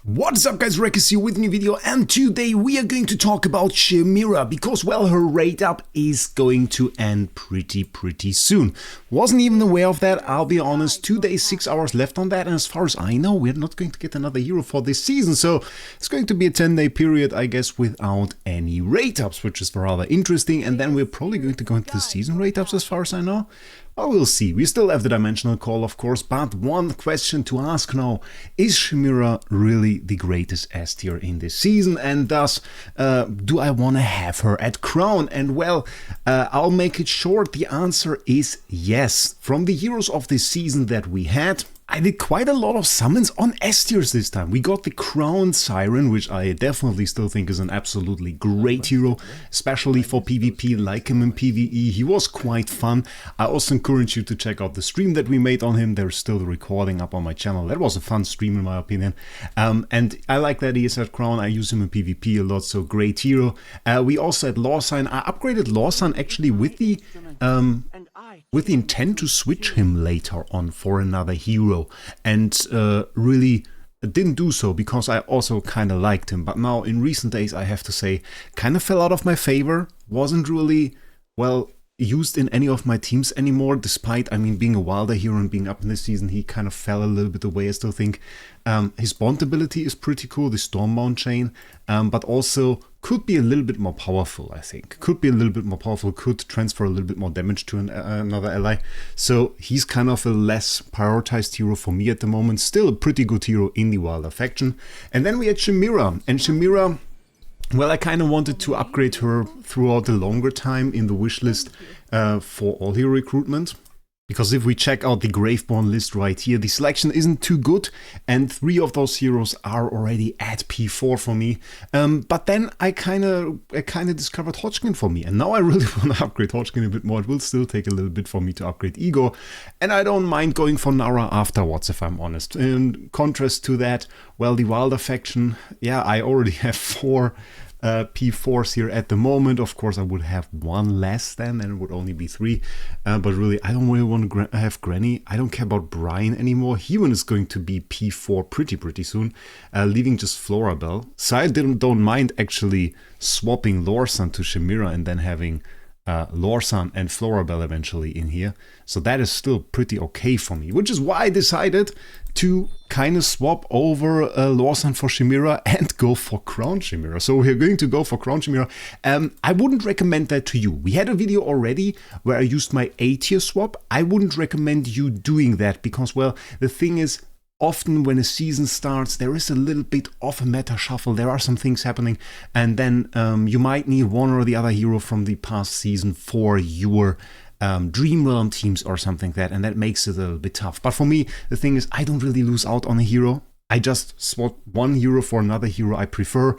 What is up guys, Wraec is here with a new video, and today we are going to talk about Shemira because, well, her rate up is going to end pretty soon. Wasn't even aware of that, I'll be honest. 2 days, 6 hours left on that, and as far as I know, we're not going to get another hero for this season, so it's going to be a 10-day period, I guess, without any rate ups, which is rather interesting, and then we're probably going to go into the season rate ups as far as I know. Well, we'll see. We still have the Dimensional Call, of course, but one question to ask now, is Shemira really the greatest S tier in this season, and thus do I want to have her at Crown? And well, I'll make it short. The answer is yes. From the heroes of this season that we had, I did quite a lot of summons on S tiers this time. We got the Crown Siren, which I definitely still think is an absolutely great hero, especially for PvP, like him in PvE. He was quite fun. I also encourage you to check out the stream that we made on him. There's still the recording up on my channel. That was a fun stream in my opinion. And I like that he is at Crown. I use him in PvP a lot, so great hero. We also had Lawsign. I upgraded Lawsign actually with the intent to switch him later on for another hero, and really didn't do so because I also kind of liked him. But now in recent days, I have to say, kind of fell out of my favor. Wasn't really, well, used in any of my teams anymore, despite, I mean, being a wilder hero and being up in this season, he kind of fell a little bit away. I still think his bond ability is pretty cool, the Stormbound chain, but also could be a little bit more powerful, I think. Could be a little bit more powerful, could transfer a little bit more damage to another ally. So he's kind of a less prioritized hero for me at the moment. Still a pretty good hero in the wilder faction. And then we had Shemira, and Shemira, well, I kind of wanted to upgrade her throughout the longer time in the wish list for all hero recruitment. Because if we check out the Graveborn list right here, the selection isn't too good, and 3 of those heroes are already at P4 for me. But then I kind of discovered Hodgkin for me, and now I really want to upgrade Hodgkin a bit more. It will still take a little bit for me to upgrade Igor, and I don't mind going for Nara afterwards, if I'm honest. In contrast to that, well, the Wilder faction, yeah, I already have 4 P4s here at the moment. Of course, I would have 1 less then, and it would only be 3. But really, I don't really want to have Granny. I don't care about Brian anymore. Hewan is going to be P4 pretty soon, leaving just Florabelle. So I don't mind actually swapping Lorsan to Shemira and then having Lorsan and Florabelle eventually in here. So that is still pretty okay for me, which is why I decided to kind of swap over Lorsan for Shemira and go for Crown Shemira. So we're going to go for Crown Shemira. I wouldn't recommend that to you. We had a video already where I used my A-tier swap. I wouldn't recommend you doing that because, well, the thing is, often when a season starts, there is a little bit of a meta shuffle. There are some things happening, and then you might need one or the other hero from the past season for your Dream Realm teams or something like that, and that makes it a little bit tough. But for me, the thing is, I don't really lose out on a hero. I just swap one hero for another hero I prefer.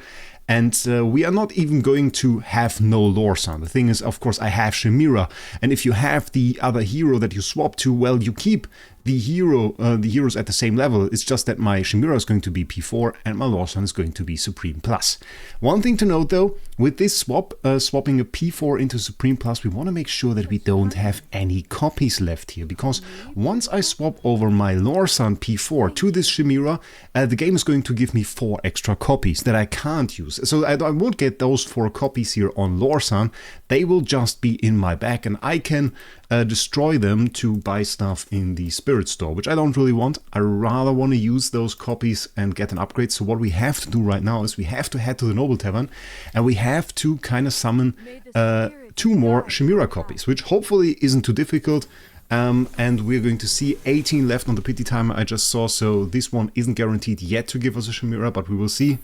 And we are not even going to have no Lorsan. The thing is, of course, I have Shemira. And if you have the other hero that you swap to, well, you keep the heroes at the same level. It's just that my Shemira is going to be P4 and my Lorsan is going to be Supreme Plus. One thing to note though, with this swap, swapping a P4 into Supreme Plus, we want to make sure that we don't have any copies left here. Because once I swap over my Lorsan P4 to this Shemira, the game is going to give me 4 extra copies that I can't use. So I won't get those 4 copies here on Lorsan. They will just be in my bag, and I can destroy them to buy stuff in the Spirit Store, which I don't really want. I rather want to use those copies and get an upgrade. So what we have to do right now is we have to head to the Noble Tavern, and we have to kind of summon 2 more Shemira copies, which hopefully isn't too difficult. And we're going to see 18 left on the pity timer I just saw, so this one isn't guaranteed yet to give us a Shemira, but we will see.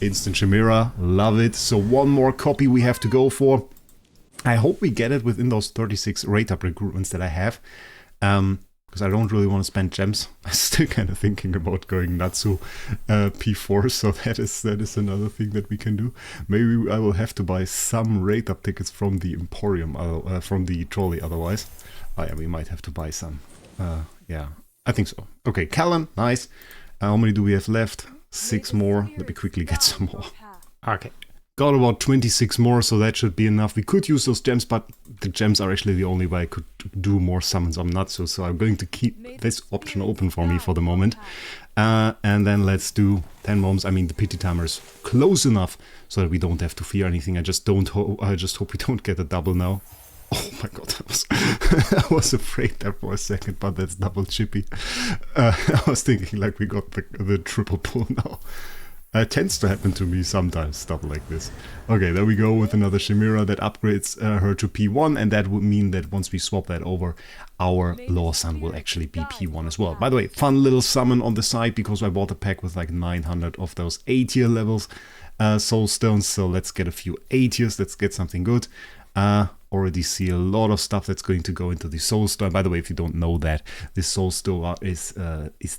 Instant Shemira, love it. So 1 more copy we have to go for. I hope we get it within those 36 rate up recruitments that I have, because I don't really want to spend gems. I'm still kind of thinking about going Natsu P4, so that is another thing that we can do. Maybe I will have to buy some rate up tickets from the Emporium, from the trolley otherwise. Oh yeah, we might have to buy some. Yeah, I think so. Okay, Callan, nice. How many do we have left? 6 more. Let me quickly get some more. Okay. Got about 26 more, so that should be enough. We could use those gems, but the gems are actually the only way I could do more summons. I'm not so I'm going to keep this option open for me for the moment. And then let's do 10 moments. I mean, the pity timer is close enough so that we don't have to fear anything. I just hope we don't get a double now. Oh my god, I was afraid there for a second, but that's double chippy. I was thinking like we got the triple pull now. It tends to happen to me sometimes, stuff like this. Okay, there we go with another Shemira that upgrades her to P1, and that would mean that once we swap that over, our Lawson will actually be P1 as well. By the way, fun little summon on the side, because I bought a pack with like 900 of those A-tier levels soul stones, so let's get a few A-tiers, let's get something good. Already see a lot of stuff that's going to go into the soul stone. By the way, if you don't know that, this soul stone is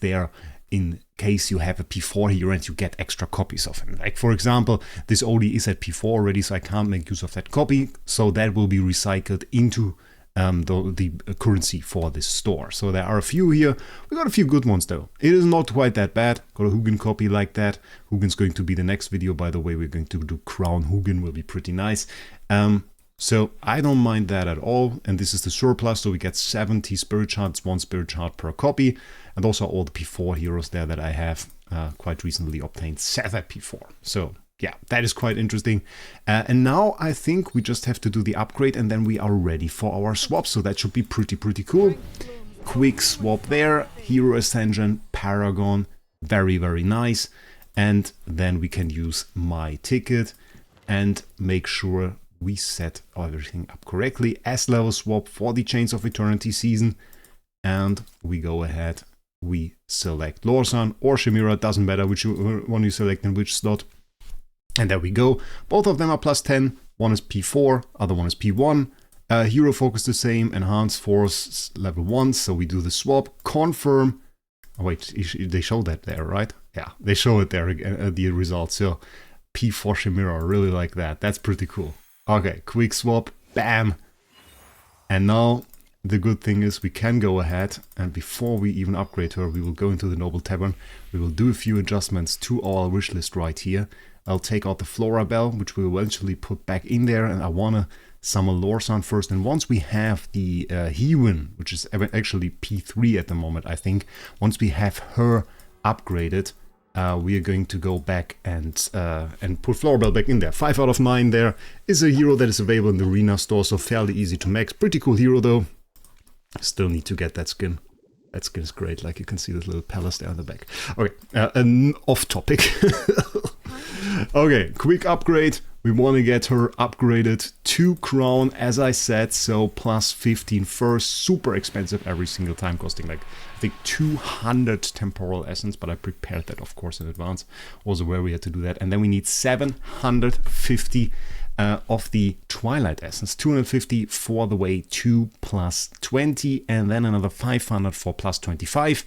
there in case you have a P4 hero and you get extra copies of him. Like for example, this Odie is at P4 already, so I can't make use of that copy, so that will be recycled into the currency for this store. So there are a few here. We got a few good ones though. It is not quite that bad. Got a Hugin copy like that. Hugin's going to be the next video, by the way. We're going to do Crown Hugin, will be pretty nice. So I don't mind that at all, and this is the surplus, so we get 70 spirit shards, 1 spirit shard per copy, and also all the P4 heroes there that I have quite recently obtained 7 P4. So yeah, that is quite interesting. And now I think we just have to do the upgrade, and then we are ready for our swap, so that should be pretty cool. Quick swap there, Hero Ascension, Paragon, very nice, and then we can use my ticket and make sure we set everything up correctly. S-level swap for the Chains of Eternity season, and we go ahead, we select Lawson or Shemira, doesn't matter which one you select in which slot, and there we go. Both of them are plus 10, one is P4, other one is P1. Hero focus the same, enhanced force level 1, so we do the swap, confirm. Oh wait, they show that there, right? Yeah, they show it there again, the result. So P4 Shemira, I really like that, that's pretty cool. Okay, quick swap, bam! And now the good thing is we can go ahead, and before we even upgrade her, we will go into the Noble Tavern. We will do a few adjustments to our wish list right here. I'll take out the Flora Bell, which we'll eventually put back in there, and I want to summon Lorsan first. And once we have the Hewin, which is actually P3 at the moment, I think, once we have her upgraded, we are going to go back and put Florbell back in there. 5 out of 9 there is a hero that is available in the arena store, so fairly easy to max. Pretty cool hero though. Still need to get that skin. That skin is great, like you can see this little palace there on the back. Okay, off topic. Okay, quick upgrade. We want to get her upgraded to Crown, as I said, so plus 15 first. Super expensive every single time, costing like, I think 200 temporal essence, but I prepared that, of course, in advance. Also where we had to do that. And then we need 750 of the Twilight Essence. 250 for the way to plus 20, and then another 500 for plus 25.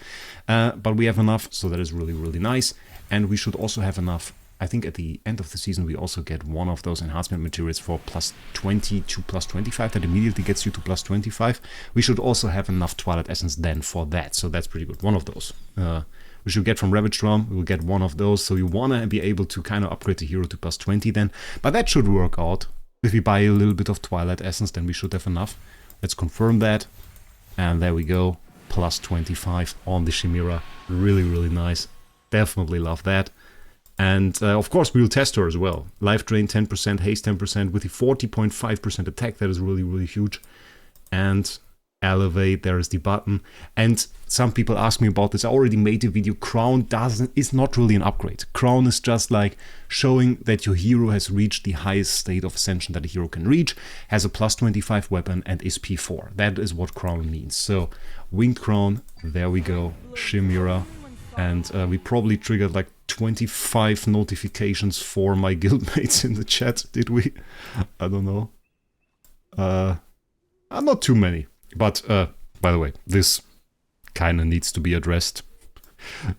But we have enough, so that is really nice. And we should also have enough. I think at the end of the season we also get one of those enhancement materials for plus 20 to plus 25. That immediately gets you to plus 25. We should also have enough Twilight Essence then for that. So that's pretty good. One of those. We should get from Ravage Drum. We will get one of those. So you want to be able to kind of upgrade the hero to plus 20 then. But that should work out. If we buy a little bit of Twilight Essence, then we should have enough. Let's confirm that. And there we go. Plus 25 on the Shemira. Really nice. Definitely love that. And of course we will test her as well. Life drain 10%, haste 10% with the 40.5% attack. That is really huge. And elevate, there is the button. And some people ask me about this. I already made a video. Crown is not really an upgrade. Crown is just like showing that your hero has reached the highest state of ascension that a hero can reach, has a plus 25 weapon, and is P4. That is what Crown means. So Winged Crown, there we go, Shemira. And we probably triggered like 25 notifications for my guildmates in the chat, did we? I don't know. Not too many. But, by the way, this kind of needs to be addressed.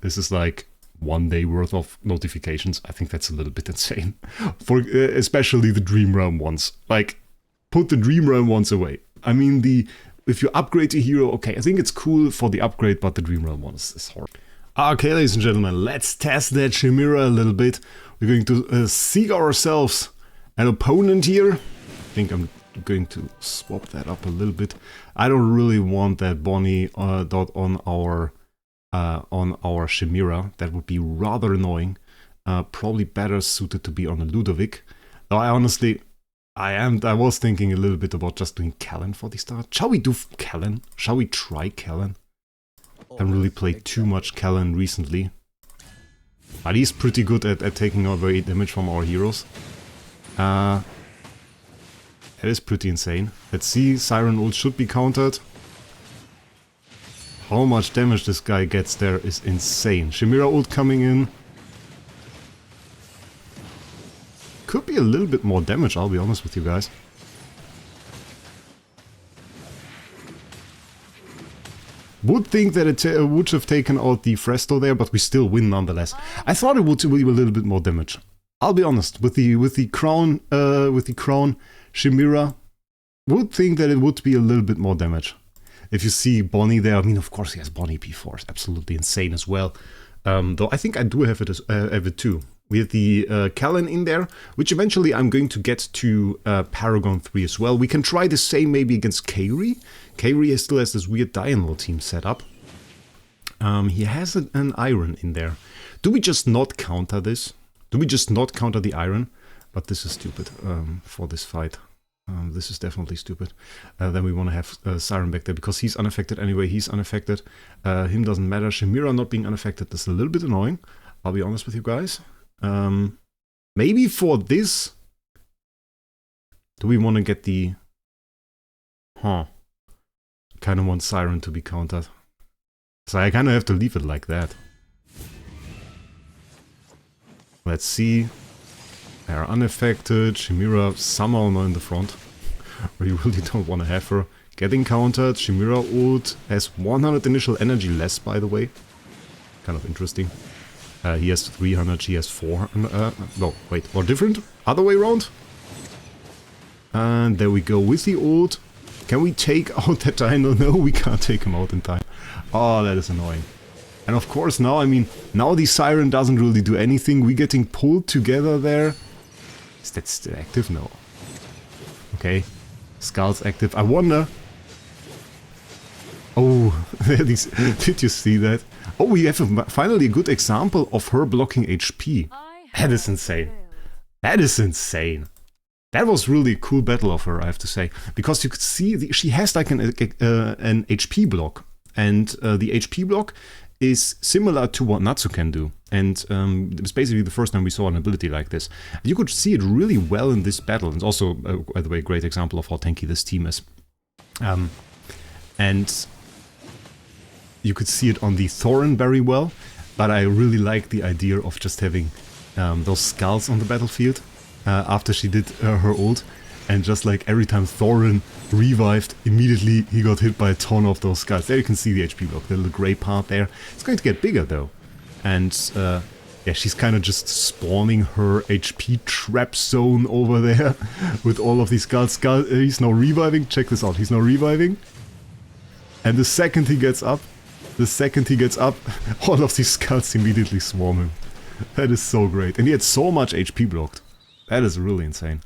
This is like 1 day worth of notifications. I think that's a little bit insane. For especially the Dream Realm ones. Like, put the Dream Realm ones away. I mean, if you upgrade a hero, okay, I think it's cool for the upgrade, but the Dream Realm ones is horrible. Okay, ladies and gentlemen, let's test that Shemira a little bit. We're going to seek ourselves an opponent here. I think I'm going to swap that up a little bit. I don't really want that Bonnie dot on our Shemira. That would be rather annoying. Probably better suited to be on a Ludovic. Though I honestly, I was thinking a little bit about just doing Kellen for the start. Shall we do Kellen? Shall we try Kellen? Haven't really played too much Kellen recently. But he's pretty good at taking away damage from our heroes. That is pretty insane. Let's see, Siren ult should be countered. How much damage this guy gets there is insane. Shemira ult coming in. Could be a little bit more damage, I'll be honest with you guys. Would think that it would have taken out the Fresto there, but we still win nonetheless. I thought it would be a little bit more damage. I'll be honest, with the crown Shemira, would think that it would be a little bit more damage. If you see Bonnie there, I mean, of course he has Bonnie P4, it's absolutely insane as well. Though I think I do have it too. We have the Kellen in there, which eventually I'm going to get to Paragon 3 as well. We can try the same maybe against Kairi. Kairi still has this weird Dianlo team set up. He has an Iron in there. Do we just not counter this? Do we just not counter the Iron? But this is stupid for this fight. This is definitely stupid. Then we want to have Siren back there because he's unaffected anyway. He's unaffected. Him doesn't matter. Shemira not being unaffected is a little bit annoying. I'll be honest with you guys. Maybe for this, do we want to get the... Kind of want Siren to be countered. So I kind of have to leave it like that. Let's see. They are unaffected. Shemira somehow not in the front. We really don't want to have her. Getting countered. Shemira ult has 100 initial energy less, by the way. Kind of interesting. He has 300, she has 400. No, wait, or different? Other way around? And there we go with the ult. Can we take out that Dino? No, we can't take him out in time. Oh, that is annoying. And of course now, I mean, now the Siren doesn't really do anything. We're getting pulled together there. Is that still active? No. Okay. Skull's active. I wonder... Oh, did you see that? Oh, we have finally a good example of her blocking HP. That is insane. That is insane. That was really a cool battle of her, I have to say. Because you could see she has like an HP block. And the HP block is similar to what Natsu can do. And it was basically the first time we saw an ability like this. You could see it really well in this battle. And also, by the way, a great example of how tanky this team is. And you could see it on the Thorin very well, but I really like the idea of just having those skulls on the battlefield after she did her ult, and just like every time Thorin revived, immediately he got hit by a ton of those skulls. There you can see the HP block, the little grey part there. It's going to get bigger though, and yeah, she's kind of just spawning her HP trap zone over there with all of these skulls. He's now reviving, check this out, he's now reviving, and the second he gets up, all of these skulls immediately swarm him. That is so great. And he had so much HP blocked. That is really insane.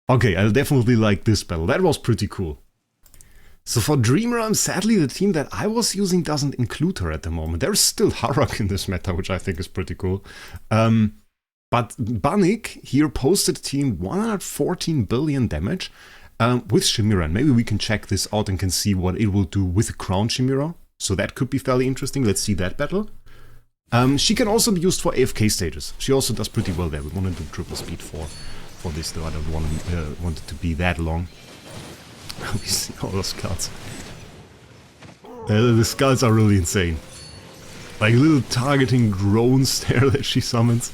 Okay, I definitely like this battle. That was pretty cool. So for Dreamer, sadly the team that I was using doesn't include her at the moment. There's still Harak in this meta, which I think is pretty cool. But Banik here posted team 114 billion damage with Shemira. And maybe we can check this out and can see what it will do with Crown Shemira. So that could be fairly interesting. Let's see that battle. She can also be used for AFK stages. She also does pretty well there. We want to do triple speed for this, though I don't want it to be that long. We see all those skulls. The skulls are really insane. Like little targeting drones there that she summons.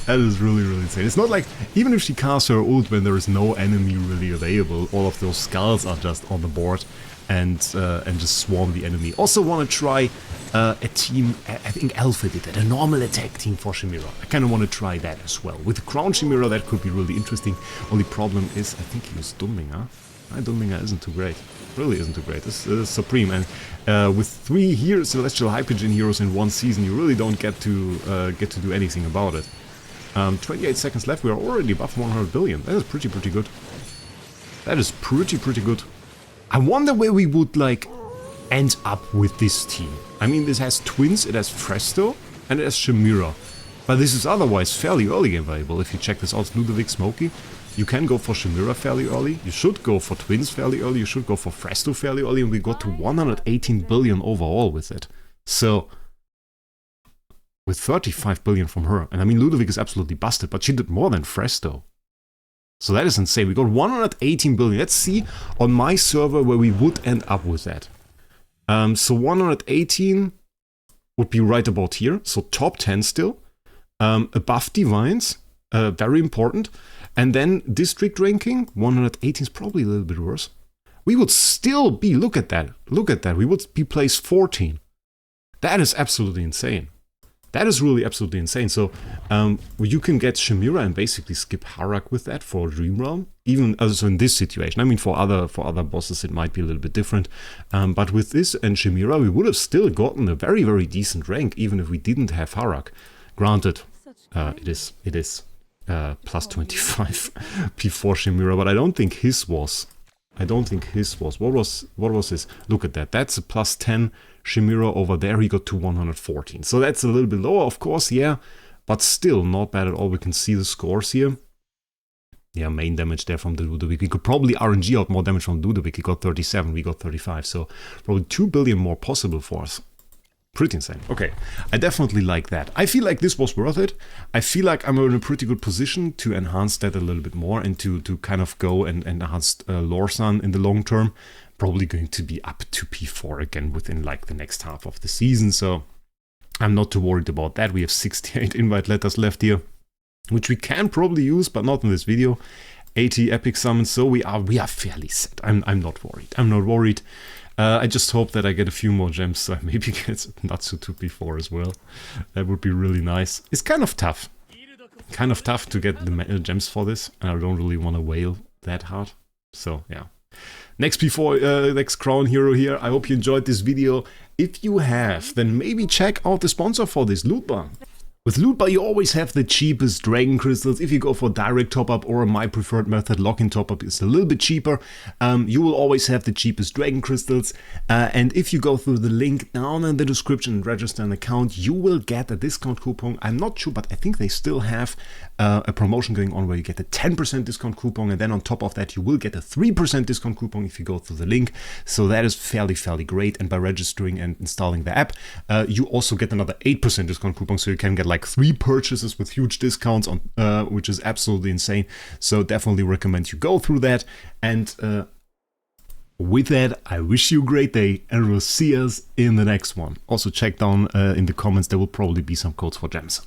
That is really, really insane. It's not like, even if she casts her ult when there is no enemy really available, all of those skulls are just on the board. And just swarm the enemy. Also want to try a team, I think Alpha did it, a normal attack team for Shemira. I kind of want to try that as well. With the Crown Shemira that could be really interesting. Only problem is, I think he was Dunlinger. Dunlinger isn't too great. Really isn't too great. This is Supreme. And with 3 Celestial Hypergen heroes in one season, you really don't get to do anything about it. 28 seconds left. We are already above 100 billion. That is pretty good. That is pretty good. I wonder where we would, like, end up with this team. I mean, this has Twins, it has Presto, and it has Shemira. But this is otherwise fairly early available. If you check this out, Ludovic Smokey, you can go for Shemira fairly early. You should go for Twins fairly early. You should go for Presto fairly early. And we got to 118 billion overall with it. So, with 35 billion from her. And I mean, Ludovic is absolutely busted, but she did more than Presto. So that is insane. We got 118 billion. Let's see on my server where we would end up with that. So 118 would be right about here. So top 10 still. Above Divines, very important. And then district ranking, 118 is probably a little bit worse. We would still be, look at that, we would be place 14. That is absolutely insane. That is really absolutely insane. So you can get Shemira and basically skip Harak with that for Dream Realm. Even also in this situation. I mean, for other bosses it might be a little bit different. But with this and Shemira, we would have still gotten a very decent rank, even if we didn't have Harak. Granted, it is plus 25 before Shemira, but I don't think his was. What was his? Look at that. That's a plus 10. Shemira over there, he got to 114. So that's a little bit lower, of course, yeah, but still not bad at all. We can see the scores here. Yeah, main damage there from the Ludovic. We could probably RNG out more damage from Ludovic. He got 37, we got 35. So probably 2 billion more possible for us. Pretty insane. Okay, I definitely like that. I feel like this was worth it. I feel like I'm in a pretty good position to enhance that a little bit more and to kind of go and enhance Lorsan in the long term. Probably going to be up to P4 again within like the next half of the season. So I'm not too worried about that. We have 68 invite letters left here, which we can probably use, but not in this video. 80 epic summons, so we are fairly set. I'm not worried. I'm not worried. I just hope that I get a few more gems, so I maybe get Natsu to P4 as well. That would be really nice. It's kind of tough. Kind of tough to get the gems for this, and I don't really want to wail that hard. So, yeah. Next P4, next Crown Hero here. I hope you enjoyed this video. If you have, then maybe check out the sponsor for this, Loot Bar. With Loot Bar, you always have the cheapest Dragon Crystals. If you go for direct top-up or my preferred method, lock-in top-up is a little bit cheaper. You will always have the cheapest Dragon Crystals. And if you go through the link down in the description and register an account, you will get a discount coupon. I'm not sure, but I think they still have a promotion going on where you get a 10% discount coupon. And then on top of that, you will get a 3% discount coupon if you go through the link. So that is fairly great. And by registering and installing the app, you also get another 8% discount coupon. So you can get like 3 purchases with huge discounts on, which is absolutely insane. So definitely recommend you go through that. And with that, I wish you a great day and we'll see us in the next one. Also check down in the comments, there will probably be some codes for gems.